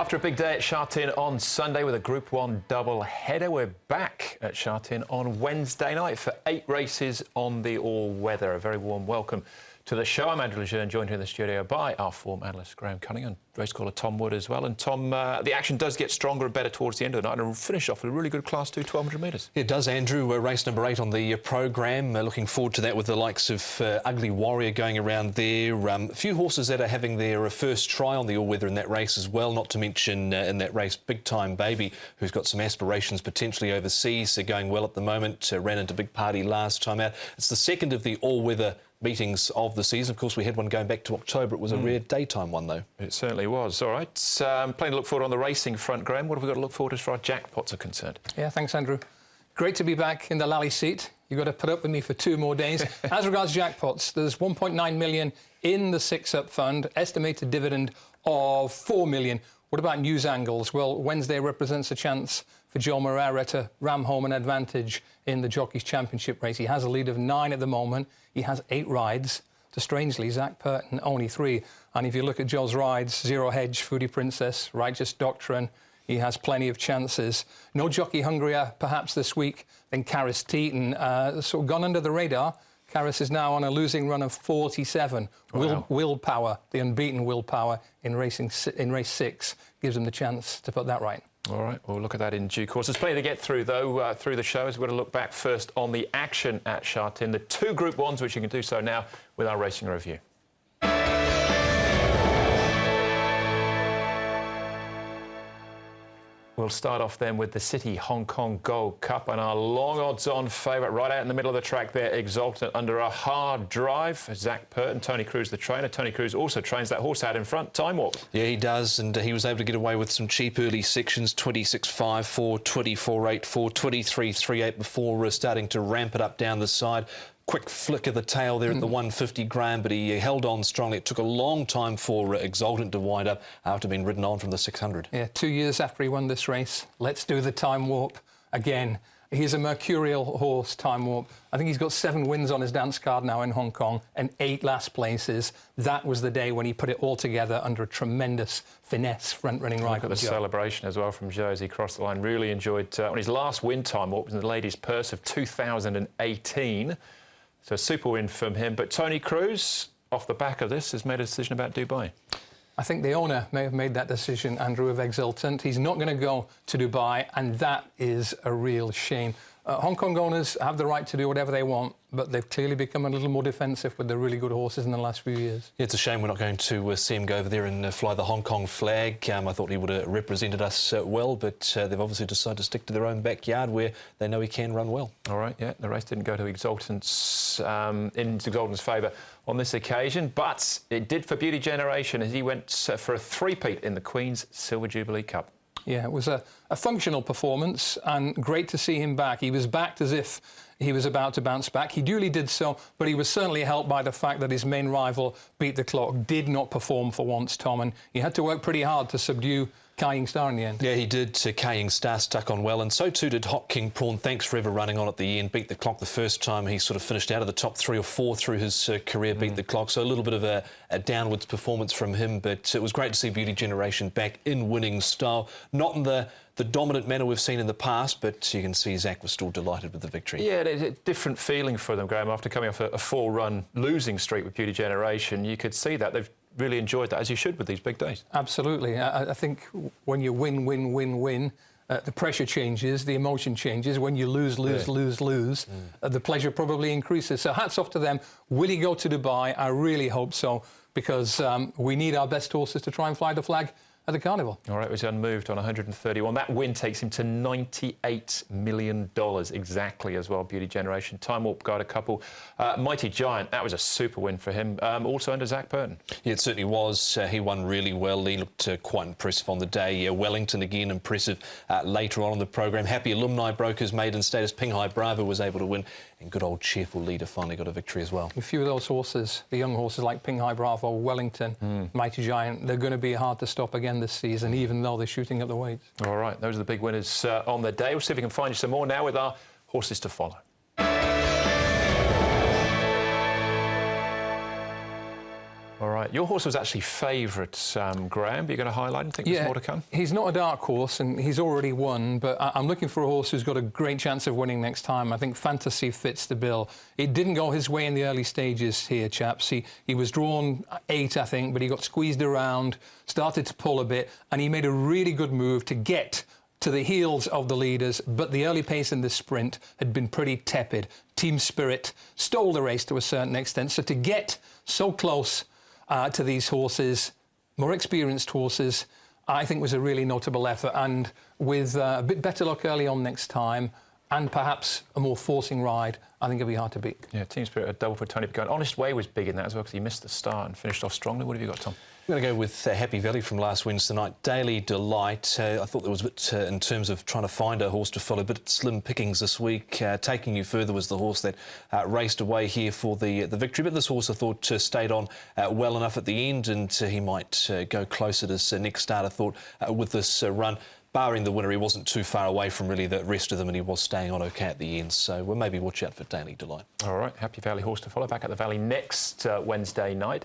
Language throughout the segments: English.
After a big day at Sha Tin on Sunday with a Group 1 double header, we're back at Sha Tin on Wednesday night for 8 races on the all-weather. A very warm welcome to the show. I'm Andrew Lejeune, joined here in the studio by our form analyst Graham Cunningham, race caller Tom Wood as well. And Tom, the action does get stronger and better towards the end of the night, and we'll finish off with a really good Class 2 1200 metres. It does, Andrew. Race number 8 on the programme. Looking forward to that with the likes of Ugly Warrior going around there. A few horses that are having their first try on the all-weather in that race as well, not to mention in that race Big Time Baby, who's got some aspirations potentially overseas. They're going well at the moment. Ran into Big Party last time out. It's the second of the all-weather meetings of the season. Of course, we had one going back to October. It was a rare daytime one, though. It certainly was. All right. Plenty to look forward on the racing front, Graham. What have we got to look forward to as far as jackpots are concerned? Yeah, thanks, Andrew. Great to be back in the Lally seat. You've got to put up with me for 2 more days. As regards jackpots, there's 1.9 million in the 6-up fund, estimated dividend of 4 million. What about news angles? Well, Wednesday represents a chance for Joe Moreira to ram home an advantage in the Jockeys Championship race. He has a lead of 9 at the moment. He has 8 rides. To strangely, Zach Purton only 3. And if you look at Joe's rides, Zero Hedge, Foodie Princess, Righteous Doctrine, he has plenty of chances. No jockey hungrier, perhaps this week, than Karis Teaton. Sort of gone under the radar. Karis is now on a losing run of 47. Wow. Willpower, the unbeaten Willpower in race 6, gives him the chance to put that right. All right, we'll look at that in due course. There's plenty to get through, though, through the show. As we're going to look back first on the action at Sha Tin, the 2 Group 1s, which you can do so now with our racing review. We'll start off then with the City Hong Kong Gold Cup and our long odds-on favourite right out in the middle of the track there, Exultant, under a hard drive. Zach Purton, Tony Cruz the trainer. Tony Cruz also trains that horse out in front, Time Warp. Yeah, he does, and he was able to get away with some cheap early sections, 26.5, 4, 24.8, 4, 23.38 before starting to ramp it up down the side. Quick flick of the tail there at the 150 Graham, but he held on strongly. It took a long time for Exultant to wind up after being ridden on from the 600. Yeah, 2 years after he won this race. Let's do the Time Warp again. He's a mercurial horse, Time Warp. I think he's got 7 wins on his dance card now in Hong Kong and 8 last places. That was the day when he put it all together under a tremendous finesse front-running ride. Look at the celebration as well from Joe as he crossed the line. Really enjoyed on his last win, Time Warp was in the Ladies' Purse of 2018. So a super win from him. But Tony Cruz, off the back of this, has made a decision about Dubai. I think the owner may have made that decision, Andrew, of Exultant. He's not going to go to Dubai, and that is a real shame. Hong Kong owners have the right to do whatever they want, but they've clearly become a little more defensive with the really good horses in the last few years. Yeah, it's a shame we're not going to see him go over there and fly the Hong Kong flag. I thought he would have represented us well, but they've obviously decided to stick to their own backyard where they know he can run well. All right, yeah, the race didn't go to Exultant's in Exultant's favour on this occasion, but it did for Beauty Generation as he went for a 3-peat in the Queen's Silver Jubilee Cup. Yeah, it was a functional performance and great to see him back. He was backed as if he was about to bounce back. He duly did so, but he was certainly helped by the fact that his main rival, Beat the Clock, did not perform for once, Tom, and he had to work pretty hard to subdue Kaying Star in the end. Yeah, he did. Kaying Star stuck on well, and so too did Hot King Prawn. Thanks for ever running on at the end. Beat the Clock the first time. He sort of finished out of the top 3 or 4 through his career, Beat the Clock. So a little bit of a downwards performance from him, but it was great to see Beauty Generation back in winning style. Not in the dominant manner we've seen in the past, but you can see Zach was still delighted with the victory. Yeah, it's a different feeling for them, Graham. After coming off a 4-run losing streak with Beauty Generation, you could see that. They've really enjoyed that, as you should with these big days. Absolutely. I think when you win, the pressure changes, the emotion changes. When you lose, the pleasure probably increases. So hats off to them. Will he go to Dubai? I really hope so, because we need our best horses to try and fly the flag at the Carnival. All right, it was unmoved on 131. That win takes him to $98 million exactly as well, Beauty Generation. Time Warp got a couple. Mighty Giant, that was a super win for him, also under Zach Purton. Yeah, it certainly was. He won really well. He looked quite impressive on the day. Wellington, again, impressive later on in the programme. Happy Alumni Brokers maiden status. Pinghai Bravo was able to win, and good old Cheerful Leader finally got a victory as well. A few of those horses, the young horses like Pinghai Bravo, Wellington, Mighty Giant, they're going to be hard to stop again this season, even though they're shooting up the weights. All right, those are the big winners on the day. We'll see if we can find you some more now with our horses to follow. . All right. Your horse was actually favourite, Graham, but you're going to highlight and think there's more to come? He's not a dark horse and he's already won, but I'm looking for a horse who's got a great chance of winning next time. I think Fantasy fits the bill. It didn't go his way in the early stages here, chaps. He was drawn 8, I think, but he got squeezed around, started to pull a bit, and he made a really good move to get to the heels of the leaders, but the early pace in the sprint had been pretty tepid. Team Spirit stole the race to a certain extent, so to get so close to these horses, more experienced horses, I think was a really notable effort. And with a bit better luck early on next time, and perhaps a more forcing ride, I think it'll be hard to beat. Yeah, Team Spirit, a double for Tony Picone. Honest Way was big in that as well because he missed the start and finished off strongly. What have you got, Tom? I'm going to go with Happy Valley from last Wednesday night. Daily Delight. I thought there was a bit, in terms of trying to find a horse to follow, but slim pickings this week. Taking You Further was the horse that raced away here for the victory. But this horse, I thought, stayed on well enough at the end, and he might go closer to his next start, I thought, with this run. Barring the winner, he wasn't too far away from really the rest of them, and he was staying on okay at the end. So we'll maybe watch out for Daily Delight. All right, Happy Valley horse to follow. Back at the Valley next Wednesday night.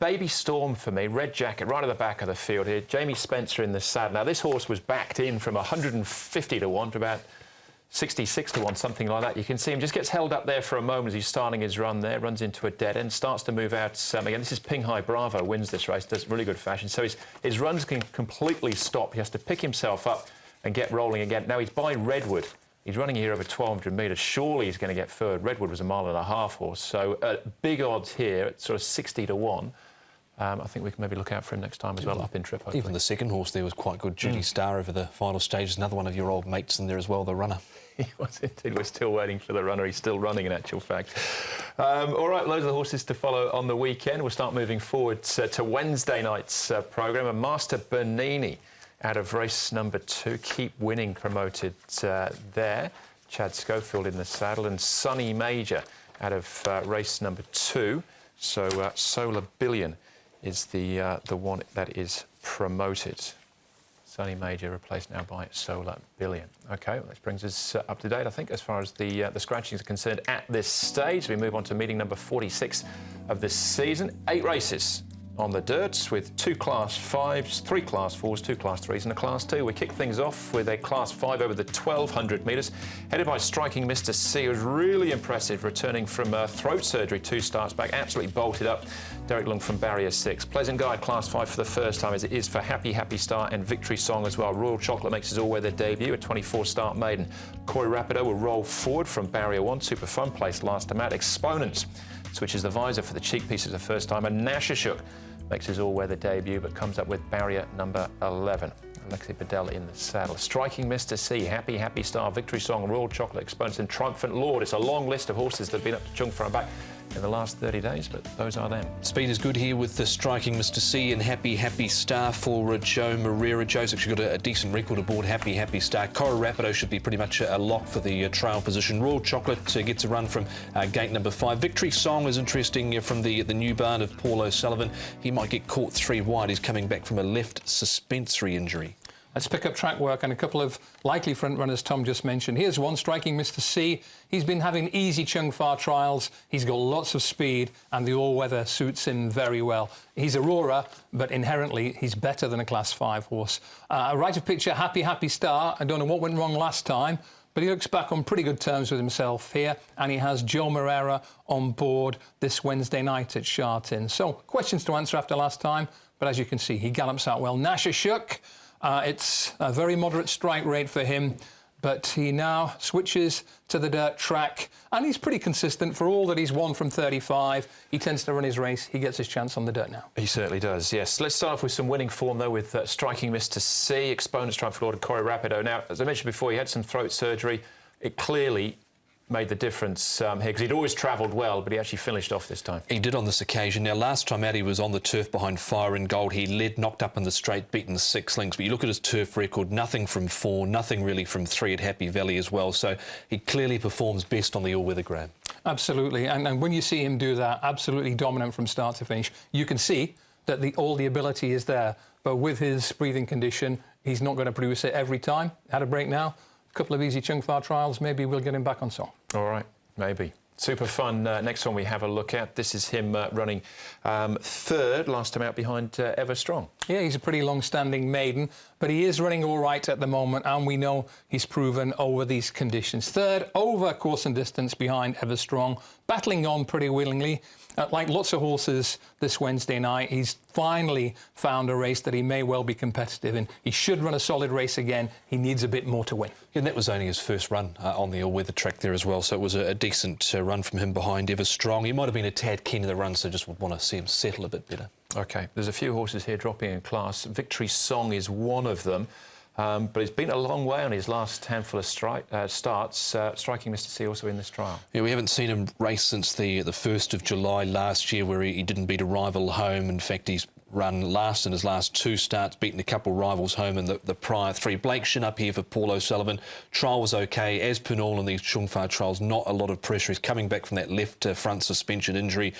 Baby Storm for me, red jacket right at the back of the field here. Jamie Spencer in the saddle. Now, this horse was backed in from 150 to 1 to about 66 to 1, something like that. You can see him just gets held up there for a moment as he's starting his run there, runs into a dead end, starts to move out again. This is Pinghai Bravo, wins this race, does really good fashion. So his runs can completely stop. He has to pick himself up and get rolling again. Now he's by Redwood. He's running here over 1,200 metres. Surely he's going to get third. Redwood was a 1.5 mile horse. So big odds here at sort of 60 to 1. I think we can maybe look out for him next time as well, up in trip, hopefully. Even the second horse there was quite good. Judy Star over the final stages. Another one of your old mates in there as well, the runner. He was indeed. We're still waiting for the runner. He's still running, in actual fact. All right, loads of horses to follow on the weekend. We'll start moving forward to Wednesday night's programme. And Master Bernini out of race number 2. Keep Winning promoted there. Chad Schofield in the saddle. And Sunny Major out of race number 2. So Solar Billion is the one that is promoted. Sunny Major replaced now by Solar Billion. OK, well, this brings us up to date, I think, as far as the scratchings are concerned at this stage. We move on to meeting number 46 of this season. 8 races on the dirt with 2 Class 5s, 3 Class 4s, 2 Class 3s and a Class 2. We kick things off with a Class 5 over the 1,200 metres, headed by Striking Mr. C. It was really impressive, returning from throat surgery 2 starts back, absolutely bolted up. Derek Lung from Barrier 6. Pleasant Guide Class 5 for the first time, as it is for Happy Happy Star and Victory Song as well. Royal Chocolate makes his all-weather debut, a 24-start maiden. Corey Rapido will roll forward from Barrier 1. Super Fun placed last time out. Exponents switches the visor for the cheek pieces the first time, and Nashashuk makes his all-weather debut, but comes up with barrier number 11. Alexi Bedell in the saddle. Striking Mr. C, Happy Happy Star, Victory Song, Royal Chocolate, Exponents and Triumphant Lord. It's a long list of horses that have been up to Chung Front back in the last 30 days, but those are them. Speed is good here with the Striking Mr. C and Happy Happy Star for Joe Moreira. Joe's actually got a decent record aboard Happy Happy Star. Cora Rapido should be pretty much a lock for the trail position. Royal Chocolate gets a run from gate number 5. Victory Song is interesting from the new barn of Paul O'Sullivan. He might get caught 3 wide. He's coming back from a left suspensory injury. Let's pick up track work and a couple of likely front runners Tom just mentioned. Here's one, Striking Mr. C. He's been having easy Chung Fa trials. He's got lots of speed and the all-weather suits him very well. He's Aurora, but inherently he's better than a Class 5 horse. Right of picture, Happy Happy Star. I don't know what went wrong last time, but he looks back on pretty good terms with himself here, and he has Joe Moreira on board this Wednesday night at Sha Tin. So, questions to answer after last time, but as you can see, he gallops out well. Nashashuk. It's a very moderate strike rate for him, but he now switches to the dirt track, and he's pretty consistent for all that he's won from 35. He tends to run his race. He gets his chance on the dirt now. He certainly does, yes. Let's start off with some winning form, though, with Striking Mr. C, Exponents, Triumphant Lord and Corey Rapido. Now, as I mentioned before, he had some throat surgery. It clearly made the difference here, because he'd always travelled well, but he actually finished off this time. He did on this occasion. Now, last time out, he was on the turf behind Fire and Gold. He led, knocked up in the straight, beaten 6 lengths. But you look at his turf record, nothing from 4, nothing really from 3 at Happy Valley as well. So he clearly performs best on the all-weather Graham. Absolutely. And when you see him do that, absolutely dominant from start to finish, you can see that all the ability is there. But with his breathing condition, he's not going to produce it every time. Had a break now. A couple of easy Chung Fa trials, maybe we'll get him back on song. All right. Maybe. Super fun. Next one we have a look at. This is him running third, last time out behind Ever Strong. Yeah, he's a pretty long-standing maiden, but he is running all right at the moment, and we know he's proven over these conditions. Third over course and distance behind Ever Strong, battling on pretty willingly. Like lots of horses this Wednesday night, he's finally found a race that he may well be competitive in. He should run a solid race again. He needs a bit more to win. And that was only his first run on the all-weather track there as well, so it was a decent run from him behind Ever Strong. He might have been a tad keen to the run, so just would want to see him settle a bit better. OK, there's a few horses here dropping in class. Victory Song is one of them, but he's been a long way on his last handful of starts, striking Mr C also in this trial. Yeah, we haven't seen him race since the 1st of July last year, where he didn't beat a rival home. In fact, he's run last in his last 2 starts, beaten a couple of rivals home in the prior 3. Blake Shin up here for Paul O'Sullivan. Trial was OK, as per normal in these Chung Fa trials, not a lot of pressure. He's coming back from that left front suspension injury.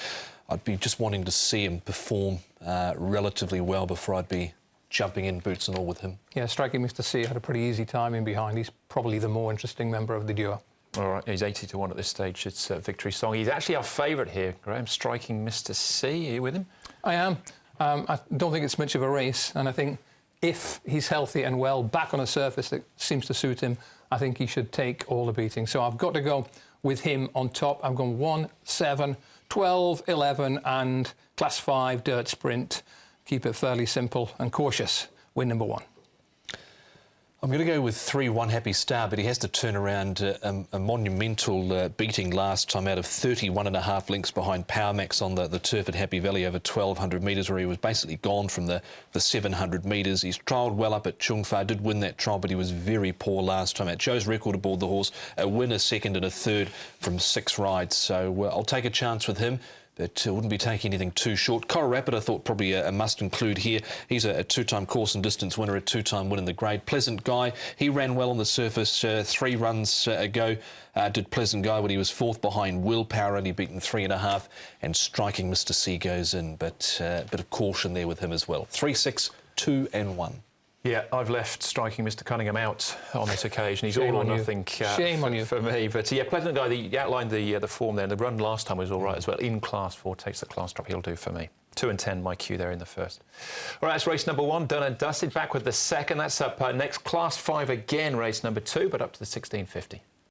I'd be just wanting to see him perform relatively well before I'd be jumping in boots and all with him. Yeah, striking Mr C had a pretty easy time in behind. He's probably the more interesting member of the duo. All right, he's 80 to 1 at this stage. It's Victory Song. He's actually our favourite here, Graham, striking Mr C. Are you with him? I am. I don't think it's much of a race, and I think if he's healthy and well, back on a surface that seems to suit him, I think he should take all the beating. So I've got to go with him on top. I'm going 1, 7, 12, 11 and Class 5 dirt sprint. Keep it fairly simple and cautious. Win number 1. I'm going to go with 3, One Happy Star, but he has to turn around a monumental beating last time out of 31.5 lengths behind Power Max on the turf at Happy Valley over 1,200 metres, where he was basically gone from the 700 metres. He's trialled well up at Chung Fa, did win that trial, but he was very poor last time out. Joe's record aboard the horse, a winner, second and a third from 6 rides. So I'll take a chance with him, but wouldn't be taking anything too short. Coral Rapid, I thought, probably a must include here. He's a 2-time course and distance winner, a 2-time win in the grade. Pleasant Guy, he ran well on the surface 3 runs ago. Did Pleasant Guy when he was 4th behind Willpower, only beaten 3.5, and striking Mr C goes in, but a bit of caution there with him as well. 3, 6, 2 and 1. Yeah, I've left striking Mr Cunningham out on this occasion. He's Shame all or on you. nothing Shame on you. for me. But yeah, Pleasant Guy, you outlined the form there. The run last time was all right as well. In Class 4, takes the class drop. He'll do for me. 2 and 10, my cue there in the first. All right, that's race number 1, done and dusted. Back with the second. That's up next. Class 5 again, race number 2, but up to the 1650.